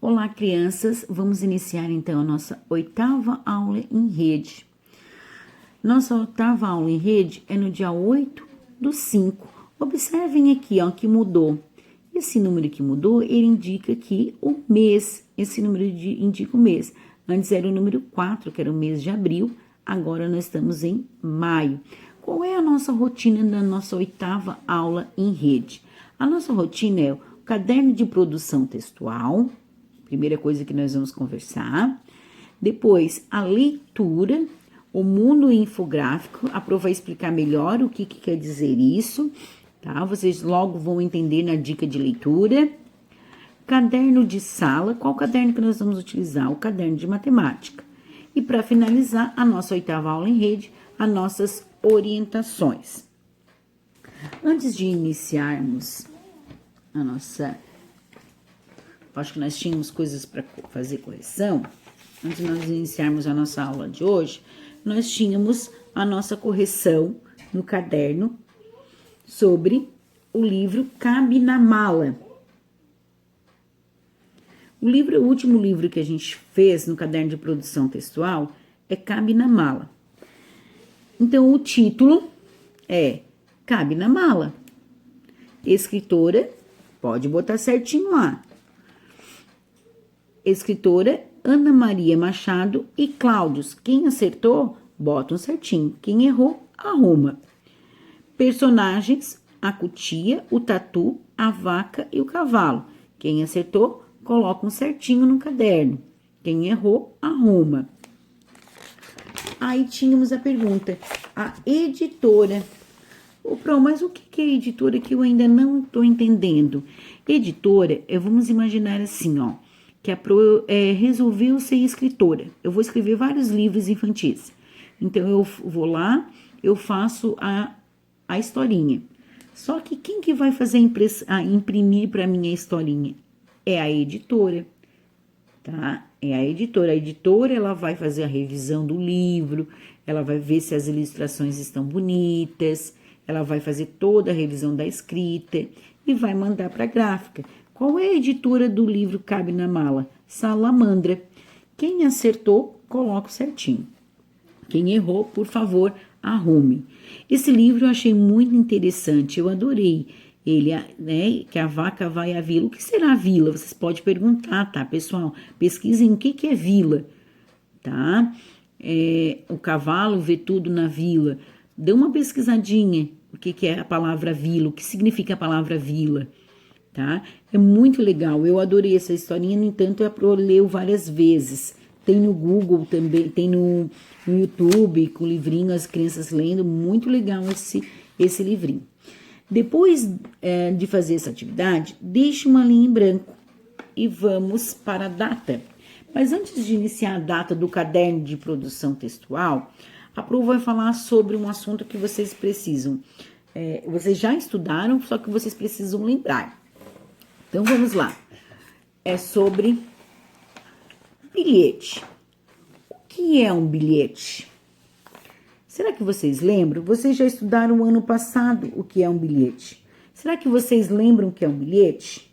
Olá, crianças! Vamos iniciar então a nossa oitava aula em rede. Nossa oitava aula em rede é no dia 8/5. Observem aqui, ó, que mudou. Esse número que mudou, ele indica aqui o mês. Esse número indica o mês. Antes era o número 4, que era o mês de abril. Agora nós estamos em maio. Qual é a nossa rotina da nossa oitava aula em rede? A nossa rotina é o caderno de produção textual. Primeira coisa que nós vamos conversar. Depois, a leitura, o mundo infográfico. A Pro vai explicar melhor o que quer dizer isso, tá? Vocês logo vão entender na dica de leitura. Caderno de sala. Qual caderno que nós vamos utilizar? O caderno de matemática. E para finalizar a nossa oitava aula em rede, as nossas orientações. Antes de iniciarmos a nossa... Acho que nós tínhamos coisas para fazer correção. Antes de nós iniciarmos a nossa aula de hoje, nós tínhamos a nossa correção no caderno sobre o livro Cabe na Mala. O último livro que a gente fez no caderno de produção textual é Cabe na Mala. Então, o título é Cabe na Mala. Escritora, pode botar certinho lá. Escritora Ana Maria Machado e Cláudios. Quem acertou, bota um certinho. Quem errou, arruma. Personagens, a cutia, o tatu, a vaca e o cavalo. Quem acertou, coloca um certinho no caderno. Quem errou, arruma. Aí tínhamos a pergunta, a editora. Mas o que é editora que eu ainda não estou entendendo? Editora, vamos imaginar assim, ó. Que a Pro resolveu ser escritora. Eu vou escrever vários livros infantis. Então, eu vou lá, eu faço a historinha. Só que quem que vai fazer imprimir para mim a historinha? É a editora, tá? É a editora. A editora, ela vai fazer a revisão do livro, ela vai ver se as ilustrações estão bonitas, ela vai fazer toda a revisão da escrita e vai mandar para a gráfica. Qual é a editora do livro Cabe na Mala? Salamandra. Quem acertou, coloca certinho. Quem errou, por favor, arrume. Esse livro eu achei muito interessante, eu adorei. Ele, né, que a vaca vai à vila. O que será vila? Vocês podem perguntar, tá, pessoal? Pesquisem o que é vila, tá? O cavalo vê tudo na vila. Dê uma pesquisadinha o que é a palavra vila, o que significa a palavra vila. Tá? É muito legal, eu adorei essa historinha, no entanto, eu leio várias vezes. Tem no Google também, tem no YouTube, com o livrinho, as crianças lendo, muito legal esse livrinho. Depois de fazer essa atividade, deixe uma linha em branco e vamos para a data. Mas antes de iniciar a data do caderno de produção textual, a Pro vai falar sobre um assunto que vocês precisam. Vocês já estudaram, só que vocês precisam lembrar. Então, vamos lá. É sobre bilhete. O que é um bilhete? Será que vocês lembram? Vocês já estudaram ano passado o que é um bilhete. Será que vocês lembram o que é um bilhete?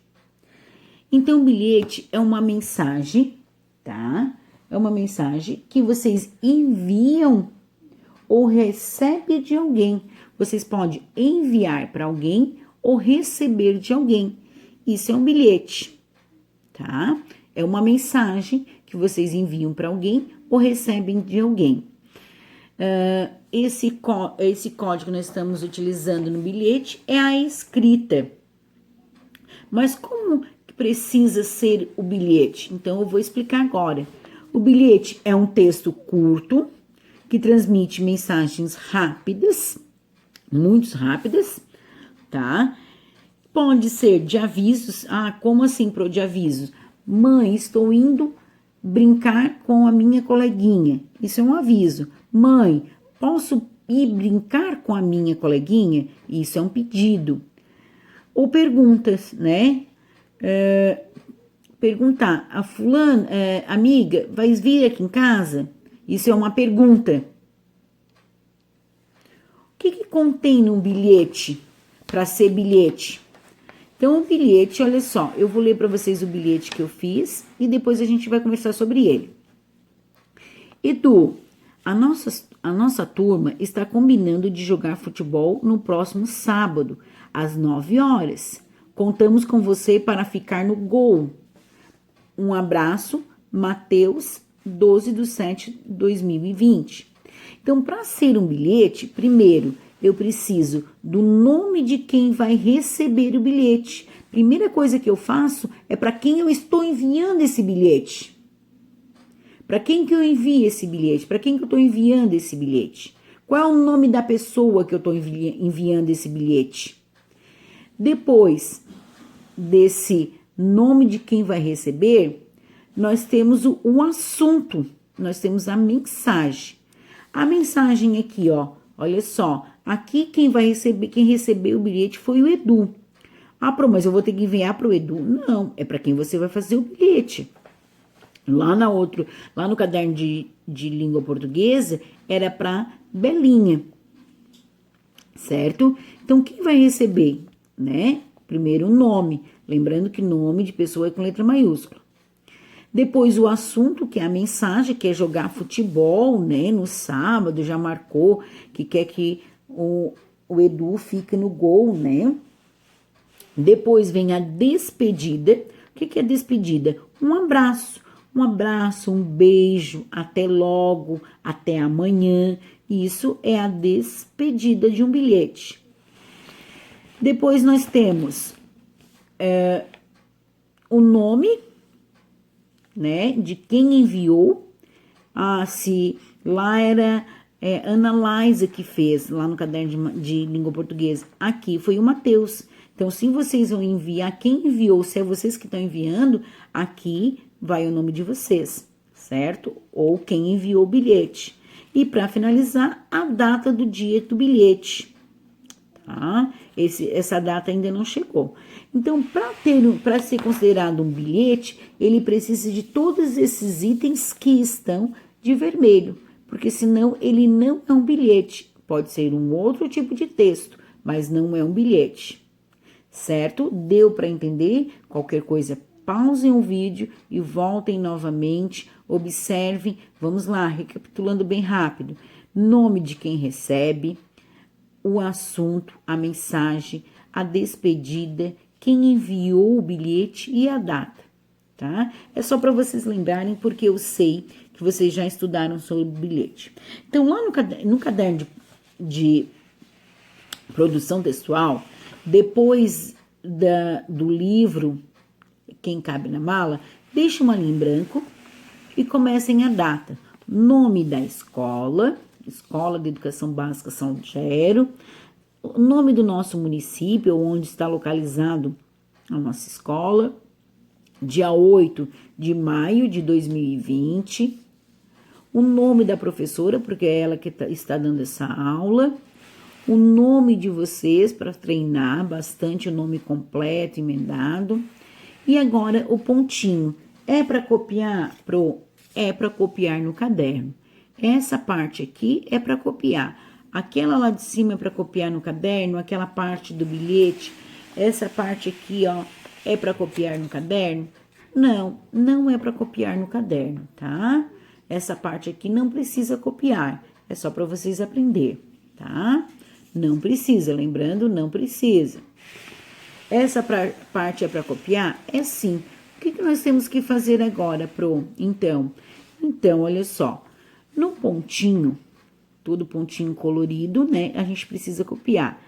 Então, bilhete é uma mensagem, tá? É uma mensagem que vocês enviam ou recebem de alguém. Vocês podem enviar para alguém ou receber de alguém. Isso é um bilhete, tá? É uma mensagem que vocês enviam para alguém ou recebem de alguém. Esse código que nós estamos utilizando no bilhete é a escrita. Mas como precisa ser o bilhete? Então, eu vou explicar agora. O bilhete é um texto curto que transmite mensagens rápidas, muito rápidas, tá? Pode ser de avisos. Como assim de avisos? Mãe, estou indo brincar com a minha coleguinha. Isso é um aviso. Mãe, posso ir brincar com a minha coleguinha? Isso é um pedido. Ou perguntas, né? Perguntar, a fulana, amiga, vai vir aqui em casa? Isso é uma pergunta. O que contém num bilhete para ser bilhete? Então, o bilhete, olha só, eu vou ler para vocês o bilhete que eu fiz e depois a gente vai conversar sobre ele. Edu, a nossa turma está combinando de jogar futebol no próximo sábado, às 9 horas. Contamos com você para ficar no gol. Um abraço, Matheus, 12/7/2020. Então, para ser um bilhete, primeiro, eu preciso do nome de quem vai receber o bilhete. Primeira coisa que eu faço é para quem eu estou enviando esse bilhete. Para quem que eu envio esse bilhete? Para quem que eu estou enviando esse bilhete? Qual é o nome da pessoa que eu estou enviando esse bilhete? Depois desse nome de quem vai receber, nós temos o assunto, nós temos a mensagem. A mensagem aqui, ó, olha só, aqui quem recebeu o bilhete foi o Edu. Ah, mas eu vou ter que enviar para o Edu? Não, é para quem você vai fazer o bilhete. Lá no caderno de língua portuguesa, era para Belinha, certo? Então, quem vai receber, né? Primeiro o nome, lembrando que nome de pessoa é com letra maiúscula. Depois o assunto, que é a mensagem, que é jogar futebol, né? No sábado, já marcou que quer que o Edu fique no gol, né? Depois vem a despedida. O que é despedida? Um abraço, um beijo, até logo, até amanhã. Isso é a despedida de um bilhete. Depois nós temos o nome, né, de quem enviou. Ah, se lá era Ana Laisa que fez, lá no caderno de língua portuguesa. Aqui foi o Matheus. Então, se vocês vão enviar, quem enviou, se é vocês que estão enviando, aqui vai o nome de vocês, certo? Ou quem enviou o bilhete. E para finalizar, a data do dia do bilhete, tá? Essa data ainda não chegou. Então, para ser considerado um bilhete, ele precisa de todos esses itens que estão de vermelho, porque senão ele não é um bilhete. Pode ser um outro tipo de texto, mas não é um bilhete. Certo? Deu para entender? Qualquer coisa, pausem o vídeo e voltem novamente, observem. Vamos lá, recapitulando bem rápido. Nome de quem recebe, o assunto, a mensagem, a despedida, quem enviou o bilhete e a data, tá? É só para vocês lembrarem, porque eu sei que vocês já estudaram sobre o bilhete. Então, lá no caderno de produção textual, depois do livro Quem Cabe na Mala, deixa uma linha em branco e comecem a data. Nome da escola, Escola de Educação Básica São Lugero, o nome do nosso município, onde está localizado a nossa escola, dia 8 de maio de 2020, o nome da professora, porque é ela que está dando essa aula, o nome de vocês para treinar bastante o nome completo, emendado. E agora o pontinho. É para copiar? É para copiar no caderno. Essa parte aqui é para copiar. Aquela lá de cima é para copiar no caderno, aquela parte do bilhete, essa parte aqui, ó, é para copiar no caderno? Não, não é para copiar no caderno, tá? Essa parte aqui não precisa copiar, é só para vocês aprender, tá? Não precisa, lembrando, não precisa. Essa parte é para copiar? É sim. O que nós temos que fazer agora, Pro? Então, olha só. No pontinho, todo pontinho colorido, né? A gente precisa copiar.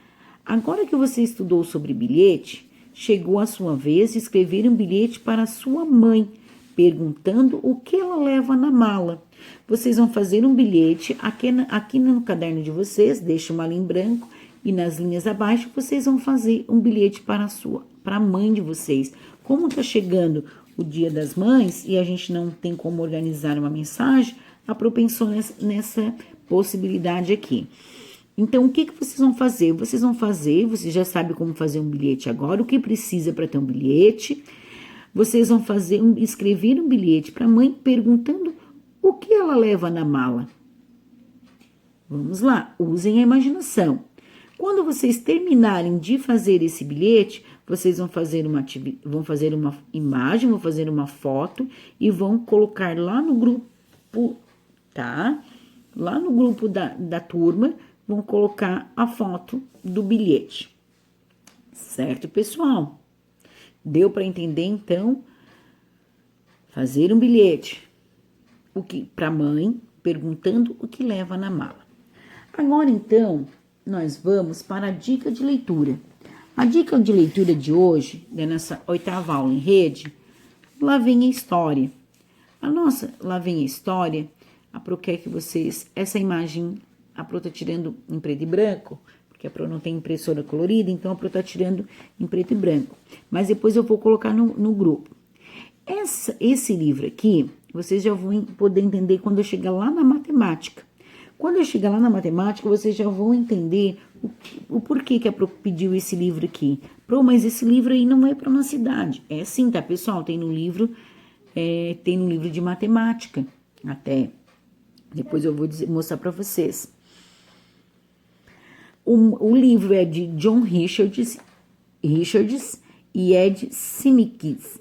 Agora que você estudou sobre bilhete, chegou a sua vez de escrever um bilhete para a sua mãe, perguntando o que ela leva na mala. Vocês vão fazer um bilhete aqui no caderno de vocês, deixa uma linha em branco e nas linhas abaixo vocês vão fazer um bilhete para a mãe de vocês. Como está chegando o Dia das Mães e a gente não tem como organizar uma mensagem, a Pro pensou nessa possibilidade aqui. Então, o que vocês vão fazer? Vocês já sabem como fazer um bilhete agora, o que precisa para ter um bilhete. Vocês vão escrever um bilhete para a mãe perguntando o que ela leva na mala. Vamos lá, usem a imaginação. Quando vocês terminarem de fazer esse bilhete, vocês vão fazer vão fazer uma imagem, vão fazer uma foto e vão colocar lá no grupo, tá? Lá no grupo da turma, vão colocar a foto do bilhete. Certo, pessoal? Deu para entender, então? Fazer um bilhete para mãe, perguntando o que leva na mala. Agora, então, nós vamos para a dica de leitura. A dica de leitura de hoje, da nossa 8ª aula em rede, lá vem a história. Lá vem a história, a Pro quer que vocês, essa imagem, a Pro tá tirando em preto e branco, porque a Pro não tem impressora colorida, então a Pro tá tirando em preto e branco. Mas depois eu vou colocar no grupo. Esse livro aqui, vocês já vão poder entender quando eu chegar lá na matemática. Quando eu chegar lá na matemática, vocês já vão entender o porquê que a Pro pediu esse livro aqui. Pro, mas esse livro aí não é para nossa idade. É sim, tá, pessoal? Tem no livro de matemática, até. Depois eu vou mostrar para vocês. O livro é de John Richards e Ed Simkins.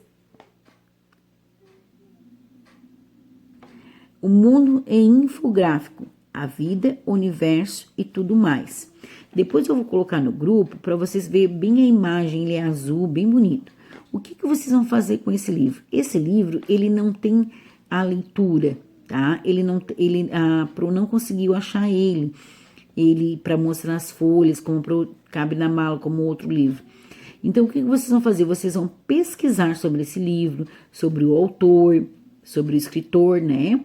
O mundo em infográfico, a vida, o universo e tudo mais. Depois eu vou colocar no grupo para vocês verem bem a imagem, ele é azul, bem bonito. O que vocês vão fazer com esse livro? Esse livro, ele não tem a leitura, tá? A Pro não conseguiu achar ele para mostrar as folhas, como cabe na mala, como outro livro. Então, o que vocês vão fazer? Vocês vão pesquisar sobre esse livro, sobre o autor, sobre o escritor, né?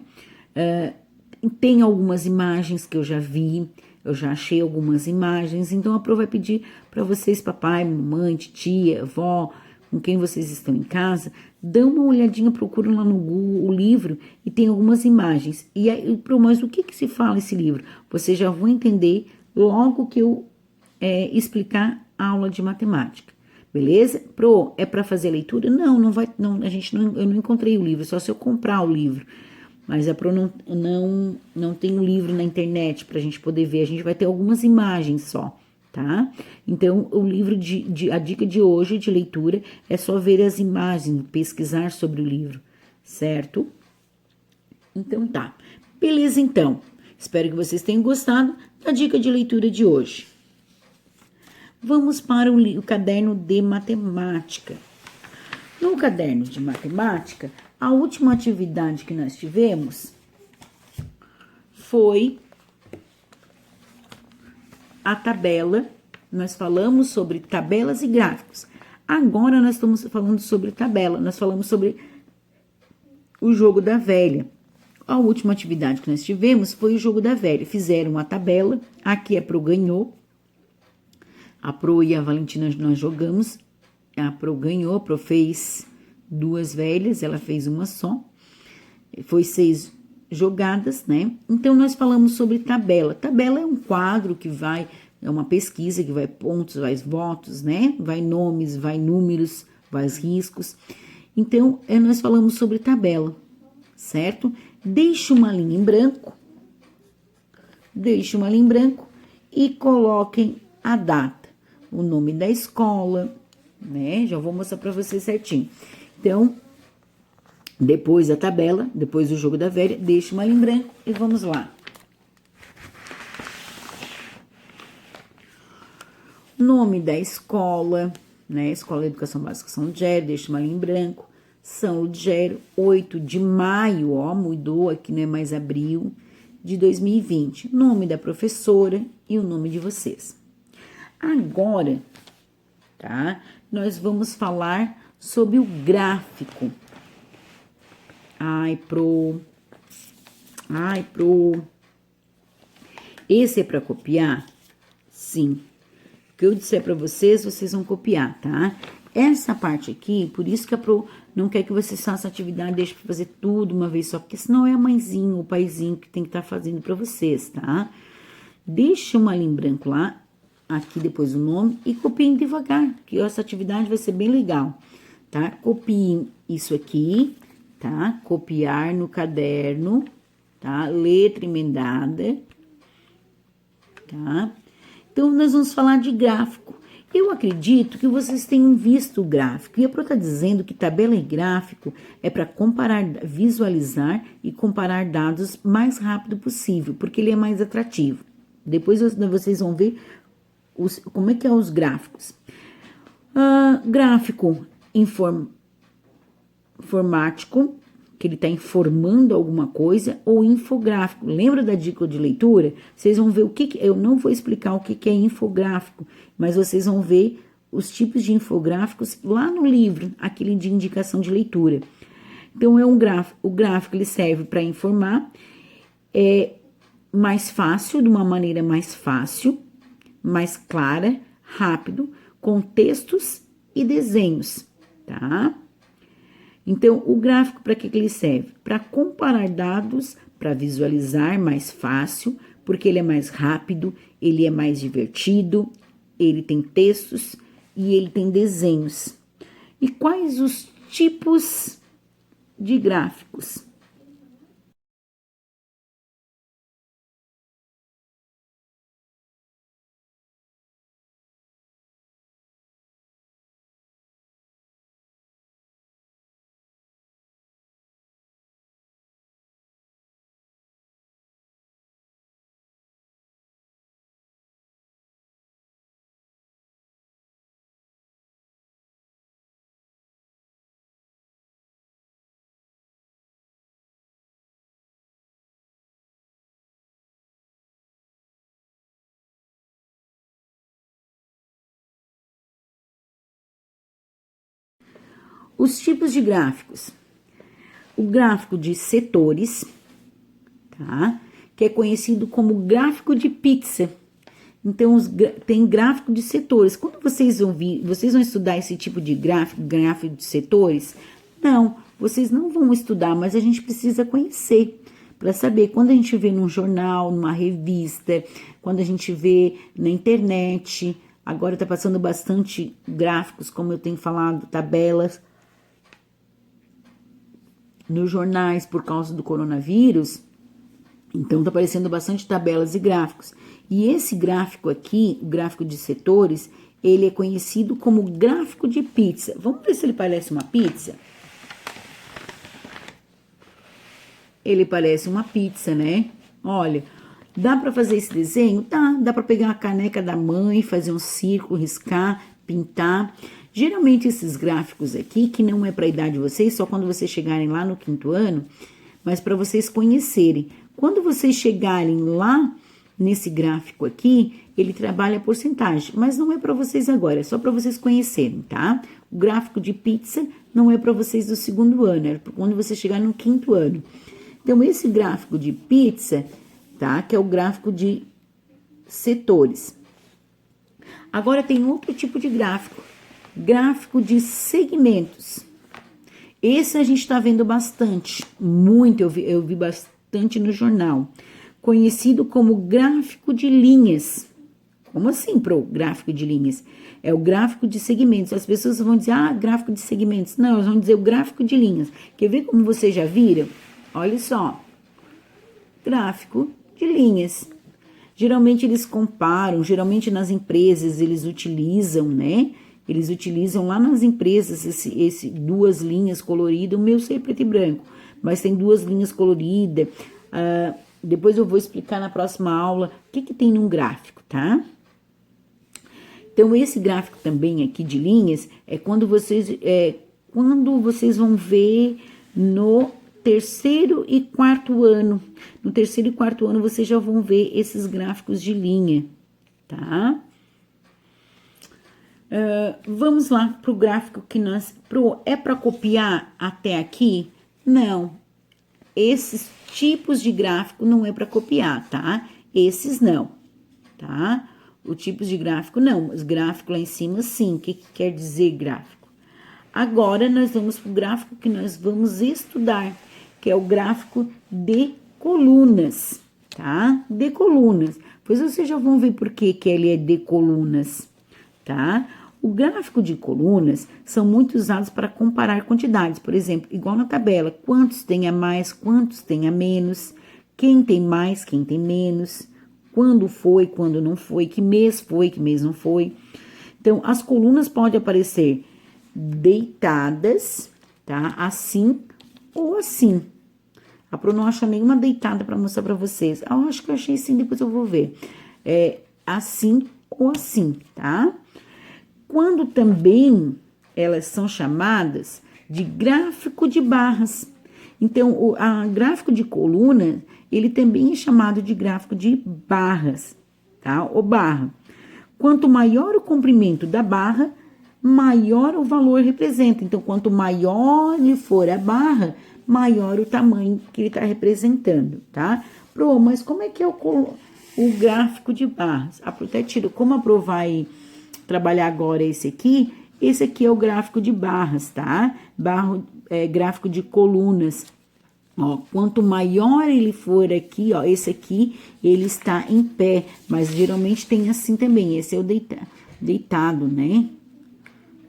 Tem algumas imagens que eu já vi, eu já achei algumas imagens, então a Pro vai pedir para vocês, papai, mamãe, titia, avó, com quem vocês estão em casa, dão uma olhadinha, procuram lá no Google o livro e tem algumas imagens. E aí, Pro, mas o que se fala esse livro? Vocês já vão entender logo que eu explicar a aula de matemática. Beleza? Pro, é para fazer leitura? Não, eu não encontrei o livro, só se eu comprar o livro. Mas a Pro não tem o livro na internet pra gente poder ver, a gente vai ter algumas imagens só, tá? Então, o livro a dica de hoje de leitura é só ver as imagens, pesquisar sobre o livro, certo? Então, tá. Beleza, então. Espero que vocês tenham gostado da dica de leitura de hoje. Vamos para o caderno de matemática. No caderno de matemática, a última atividade que nós tivemos foi a tabela. Nós falamos sobre tabelas e gráficos. Agora nós estamos falando sobre tabela. Nós falamos sobre o jogo da velha. A última atividade que nós tivemos foi o jogo da velha. Fizeram uma tabela. Aqui a Pro ganhou. A Pro e a Valentina nós jogamos. A Pro ganhou, a Pro fez 2 velhas, ela fez uma só. Foi 6 jogadas, né? Então, nós falamos sobre tabela. Tabela é um quadro que é uma pesquisa que vai pontos, vai votos, né? Vai nomes, vai números, vai riscos. Então, nós falamos sobre tabela, certo? Deixe uma linha em branco. Deixe uma linha em branco e coloquem a data, o nome da escola, né? Já vou mostrar para vocês certinho. Então, depois da tabela, depois do jogo da velha, deixa uma linha em branco e vamos lá. Nome da escola, né? Escola de Educação Básica São Lugero, deixa uma linha em branco. São Lugero, 8 de maio, ó, mudou, aqui não é mais abril, de 2020. Nome da professora e o nome de vocês. Agora, tá? Nós vamos falar sobre o gráfico. Ai, Pro. Esse é para copiar? Sim. O que eu disser para vocês, vocês vão copiar, tá? Essa parte aqui, por isso que a Pro não quer que vocês façam atividade, deixe para fazer tudo uma vez só, porque senão é a mãezinha ou o paizinho que tem que estar fazendo para vocês, tá? Deixa uma linha em branco lá, aqui depois o nome, e copiem devagar, que essa atividade vai ser bem legal, tá? Copiem isso aqui, tá? Copiar no caderno, tá? Letra emendada, tá? Então, nós vamos falar de gráfico. Eu acredito que vocês tenham visto o gráfico. E a Pro está dizendo que tabela e gráfico é para comparar, visualizar e comparar dados mais rápido possível, porque ele é mais atrativo. Depois vocês vão ver como é que é os gráficos. Gráfico informático, que ele está informando alguma coisa, ou infográfico. Lembra da dica de leitura? Vocês vão ver o que eu não vou explicar o que é infográfico, mas vocês vão ver os tipos de infográficos lá no livro, aquele de indicação de leitura. Então, é um gráfico. O gráfico ele serve para informar, é mais fácil, de uma maneira mais fácil, mais clara, rápido, com textos e desenhos, tá? Então, o gráfico, para que ele serve? Para comparar dados, para visualizar mais fácil, porque ele é mais rápido, ele é mais divertido, ele tem textos e ele tem desenhos. E quais os tipos de gráficos? Os tipos de gráficos. O gráfico de setores, tá? Que é conhecido como gráfico de pizza. Então, tem gráfico de setores. Quando vocês vão estudar esse tipo de gráfico de setores? Não, vocês não vão estudar, mas a gente precisa conhecer para saber. Quando a gente vê num jornal, numa revista, quando a gente vê na internet, agora tá passando bastante gráficos, como eu tenho falado, tabelas nos jornais por causa do coronavírus. Então, tá aparecendo bastante tabelas e gráficos. E esse gráfico aqui, o gráfico de setores, ele é conhecido como gráfico de pizza. Vamos ver se ele parece uma pizza? Ele parece uma pizza, né? Olha, dá para fazer esse desenho? Dá para pegar a caneca da mãe, fazer um círculo, riscar, pintar. Geralmente esses gráficos aqui, que não é para a idade de vocês, só quando vocês chegarem lá no 5º ano, mas para vocês conhecerem. Quando vocês chegarem lá nesse gráfico aqui, ele trabalha porcentagem, mas não é para vocês agora, é só para vocês conhecerem, tá? O gráfico de pizza não é para vocês do 2º ano, é quando você chegar no 5º ano. Então, esse gráfico de pizza, tá? Que é o gráfico de setores. Agora, tem outro tipo de gráfico, gráfico de segmentos. Esse a gente está vendo bastante, muito, eu vi bastante no jornal. Conhecido como gráfico de linhas. Como assim, Pro? Gráfico de linhas? É o gráfico de segmentos. As pessoas vão dizer, gráfico de segmentos. Não, elas vão dizer o gráfico de linhas. Quer ver como vocês já viram? Olha só. Gráfico de linhas. Geralmente eles comparam, geralmente nas empresas eles utilizam, né? Eles utilizam lá nas empresas esse 2 linhas coloridas. O meu sei preto e branco, mas tem 2 linhas coloridas. Depois eu vou explicar na próxima aula o que tem num gráfico, tá? Então, esse gráfico também aqui de linhas é quando vocês vão ver no 3º e 4º ano. No 3º e 4º ano, vocês já vão ver esses gráficos de linha, tá? Vamos lá pro gráfico que é para copiar até aqui? Não. Esses tipos de gráfico não é para copiar, tá? Esses não, tá? O tipos de gráfico não, os gráficos lá em cima sim. O que quer dizer gráfico? Agora nós vamos para o gráfico que nós vamos estudar, que é o gráfico de colunas, tá? De colunas. Pois vocês já vão ver por que ele é de colunas, tá? O gráfico de colunas são muito usados para comparar quantidades, por exemplo, igual na tabela, quantos tem a mais, quantos tem a menos, quem tem mais, quem tem menos, quando foi, quando não foi, que mês não foi. Então, as colunas podem aparecer deitadas, tá? Assim ou assim. A Pro não acha nenhuma deitada para mostrar para vocês. Ah, eu acho que eu achei sim, depois eu vou ver. É assim ou assim, tá? Quando também elas são chamadas de gráfico de barras. Então, o gráfico de coluna, ele também é chamado de gráfico de barras, tá? Ou barra. Quanto maior o comprimento da barra, maior o valor representa. Então, quanto maior lhe for a barra, maior o tamanho que ele está representando, tá? Pro, mas como é que é o gráfico de barras? A Pro até tira, como a Pro vai trabalhar agora esse aqui é o gráfico de barras, tá? Gráfico de colunas. Ó, quanto maior ele for aqui, ó, esse aqui, ele está em pé, mas geralmente tem assim também, esse é o deitado, né?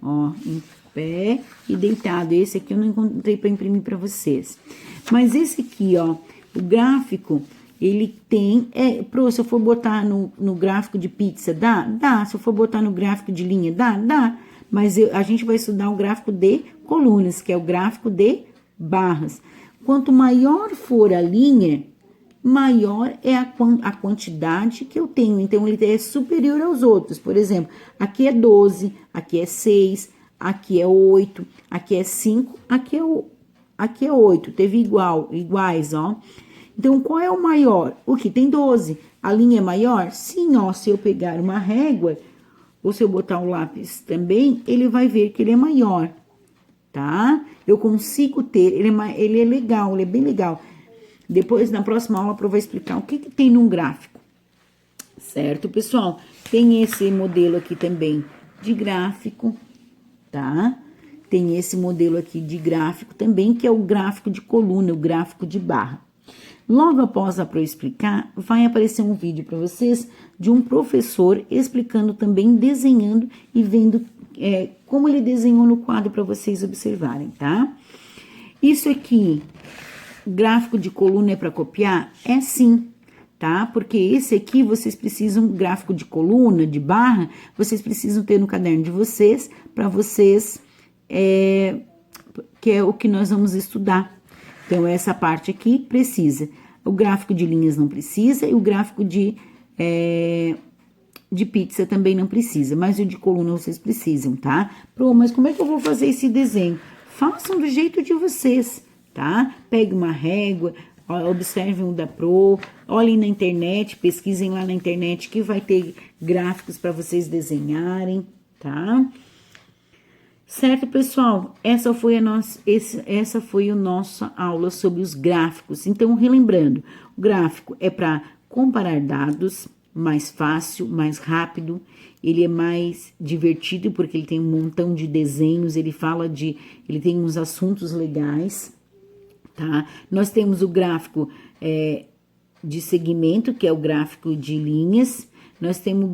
Ó, em pé e deitado, esse aqui eu não encontrei para imprimir para vocês. Mas esse aqui, ó, o gráfico, ele tem, se eu for botar no gráfico de pizza, dá? Dá. Se eu for botar no gráfico de linha, dá? Dá. Mas a gente vai estudar o gráfico de colunas, que é o gráfico de barras. Quanto maior for a linha, maior é a quantidade que eu tenho. Então, ele é superior aos outros. Por exemplo, aqui é 12, aqui é 6, aqui é 8, aqui é 5, aqui é 8. Teve iguais, ó. Então, qual é o maior? O que tem 12. A linha é maior? Sim, ó. Se eu pegar uma régua, ou se eu botar um lápis também, ele vai ver que ele é maior, tá? Eu consigo ter, ele é legal, ele é bem legal. Depois, na próxima aula, eu vou explicar o que tem num gráfico, certo, pessoal? Tem esse modelo aqui também de gráfico, tá? Tem esse modelo aqui de gráfico também, que é o gráfico de coluna, o gráfico de barra. Logo após a Pro explicar, vai aparecer um vídeo para vocês de um professor explicando também, desenhando e vendo como ele desenhou no quadro para vocês observarem, tá? Isso aqui, gráfico de coluna é para copiar? É sim, tá? Porque esse aqui vocês precisam, gráfico de coluna, de barra, vocês precisam ter no caderno de vocês, para vocês, que é o que nós vamos estudar. Então, essa parte aqui precisa. O gráfico de linhas não precisa e o gráfico de pizza também não precisa, mas o de coluna vocês precisam, tá? Pro, mas como é que eu vou fazer esse desenho? Façam do jeito de vocês, tá? Pegue uma régua, observem o da Pro, olhem na internet, pesquisem lá na internet que vai ter gráficos para vocês desenharem, tá? Certo, pessoal? Essa foi a nossa aula sobre os gráficos. Então, relembrando, o gráfico é para comparar dados, mais fácil, mais rápido, ele é mais divertido porque ele tem um montão de desenhos, ele tem uns assuntos legais, tá? Nós temos o gráfico de segmento, que é o gráfico de linhas. Nós temos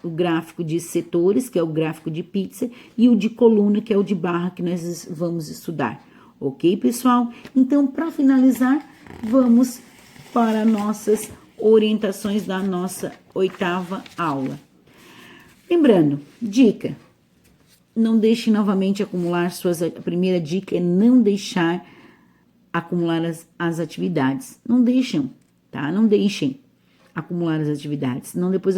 o gráfico de setores, que é o gráfico de pizza, e o de coluna, que é o de barra, que nós vamos estudar. Ok, pessoal? Então, para finalizar, vamos para nossas orientações da nossa 8ª aula. Lembrando, dica, não deixe novamente acumular a primeira dica é não deixar acumular as atividades. Não deixem, tá? Não deixem acumular as atividades, senão depois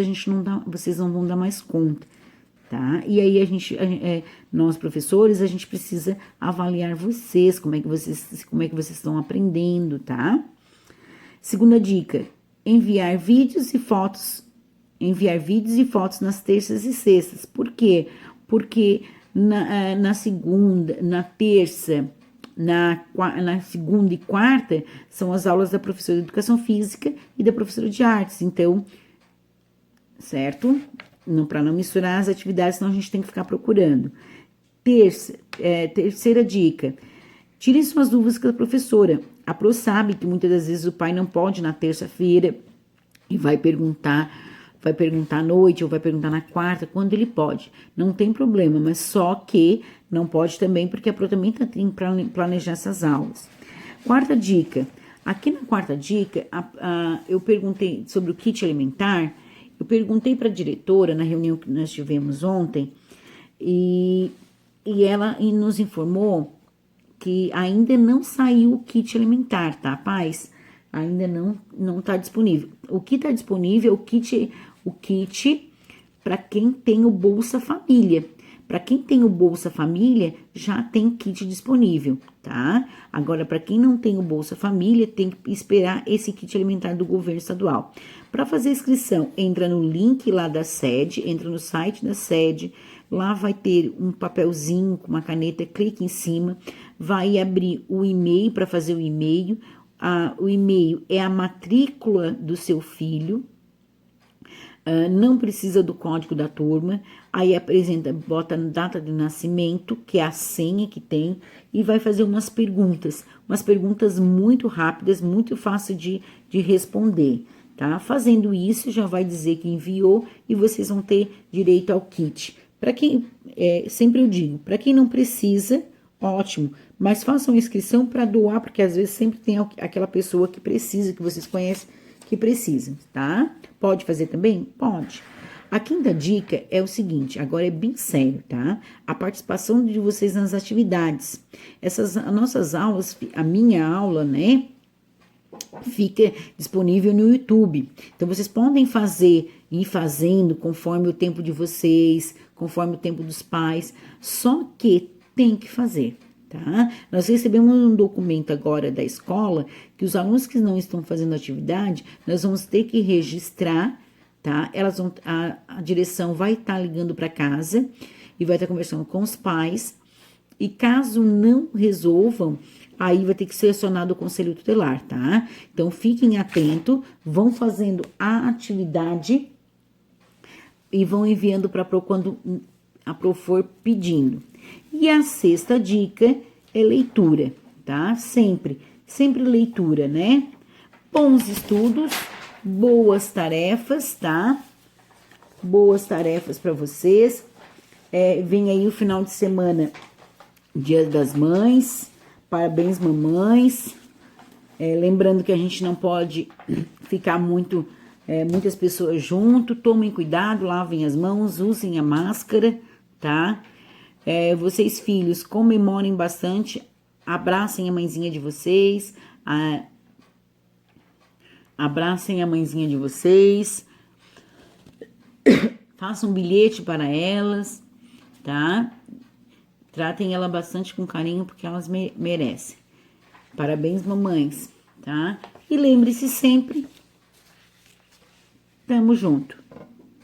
vocês não vão dar mais conta, tá? E aí nós professores, a gente precisa avaliar vocês, como é que vocês estão aprendendo, tá? Segunda dica, enviar vídeos e fotos nas terças e sextas. Por quê? Porque na segunda, na terça, na segunda e quarta, são as aulas da professora de Educação Física e da professora de Artes. Então, certo? Para não misturar as atividades, senão a gente tem que ficar procurando. Terceira dica, tirem suas dúvidas com a professora. A Pro sabe que muitas das vezes o pai não pode na terça-feira e vai perguntar à noite ou vai perguntar na quarta, quando ele pode. Não tem problema, mas só que não pode também, porque a Pro também tem que planejar essas aulas. Quarta dica. Aqui na quarta dica, eu perguntei sobre o kit alimentar, eu perguntei para a diretora, na reunião que nós tivemos ontem, E ela nos informou que ainda não saiu o kit alimentar, tá, pais? Ainda não tá disponível. O que tá disponível é o kit para quem tem o Bolsa Família. Para quem tem o Bolsa Família, já tem kit disponível, tá? Agora, para quem não tem o Bolsa Família, tem que esperar esse kit alimentar do governo estadual. Para fazer a inscrição, entra no link lá da sede, entra no site da sede, lá vai ter um papelzinho com uma caneta, clique em cima, vai abrir o e-mail para fazer o e-mail. O e-mail é a matrícula do seu filho. Não precisa do código da turma, aí bota a data de nascimento, que é a senha que tem, e vai fazer umas perguntas muito rápidas, muito fácil de responder, tá? Fazendo isso, já vai dizer que enviou e vocês vão ter direito ao kit. Para quem, sempre eu digo, para quem não precisa, ótimo, mas façam inscrição para doar, porque às vezes sempre tem aquela pessoa que precisa, que vocês conhecem, que precisam, tá? Pode fazer também? Pode. A quinta dica é o seguinte, agora é bem sério, tá? A participação de vocês nas atividades. As nossas aulas, a minha aula, né, fica disponível no YouTube. Então, vocês podem ir fazendo conforme o tempo de vocês, conforme o tempo dos pais, só que tem que fazer. Tá? Nós recebemos um documento agora da escola que os alunos que não estão fazendo atividade, nós vamos ter que registrar, tá? A direção vai estar ligando para casa e vai estar conversando com os pais. E caso não resolvam, aí vai ter que ser acionado o conselho tutelar, tá? Então fiquem atentos, vão fazendo a atividade e vão enviando para a Pro quando a Pro for pedindo. E a sexta dica é leitura, tá? Sempre leitura, né? Bons estudos, boas tarefas, tá? Boas tarefas para vocês. Vem aí o final de semana, Dia das Mães, parabéns mamães. Lembrando que a gente não pode ficar muitas pessoas junto, tomem cuidado, lavem as mãos, usem a máscara, tá? Vocês, filhos, comemorem bastante, abracem a mãezinha de vocês, façam um bilhete para elas, tá? Tratem ela bastante com carinho, porque elas merecem. Parabéns, mamães, tá? E lembre-se sempre, tamo junto.